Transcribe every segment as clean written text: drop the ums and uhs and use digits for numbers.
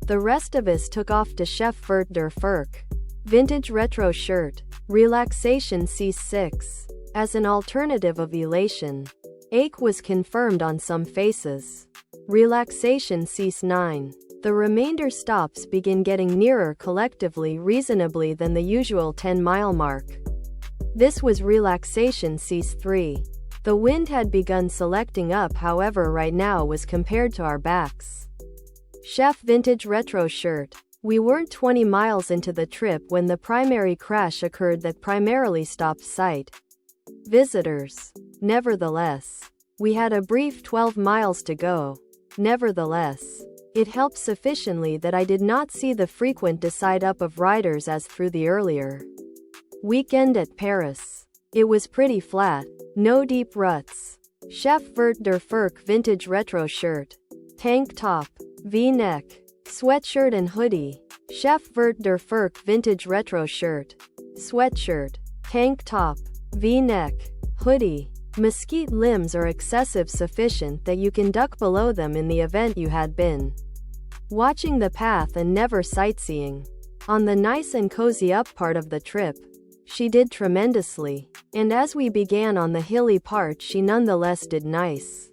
The rest of us took off to Chef Vert Der Ferk. Vintage retro shirt. Relaxation C6. As an alternative of elation. Ache was confirmed on some faces. Relaxation C9. The remainder stops begin getting nearer collectively reasonably than the usual 10-mile mark. This was relaxation C3. The wind had begun selecting up, however right now was compared to our backs. Chef vintage retro shirt. We weren't 20 miles into the trip when the primary crash occurred that primarily stopped sight visitors. Nevertheless, we had a brief 12 miles to go. Nevertheless, it helped sufficiently that I did not see the frequent decide up of riders as through the earlier weekend at Paris. It was pretty flat, no deep ruts. Chef Vert Der Ferk vintage retro shirt. Tank top, V-neck, sweatshirt and hoodie. Chef Vert Der Ferk vintage retro shirt. Sweatshirt, tank top, V-neck, hoodie. Mesquite limbs are excessive sufficient that you can duck below them in the event you had been watching the path and never sightseeing. On the nice and cozy up part of the trip, she did tremendously, and as we began on the hilly part she nonetheless did nice.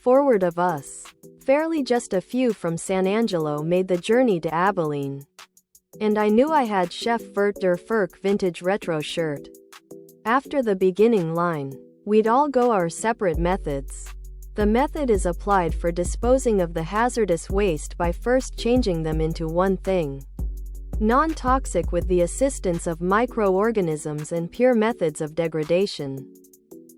Forward of us, fairly just a few from San Angelo made the journey to Abilene. And I knew I had Chef Vert Der Ferk vintage retro shirt. After the beginning line, we'd all go our separate methods. The method is applied for disposing of the hazardous waste by first changing them into one thing non-toxic with the assistance of microorganisms and pure methods of degradation.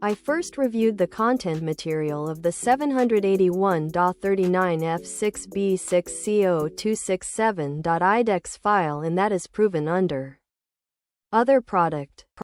I first reviewed the content material of the 781.39F6B6CO267.IDEX file, and that is proven under other product.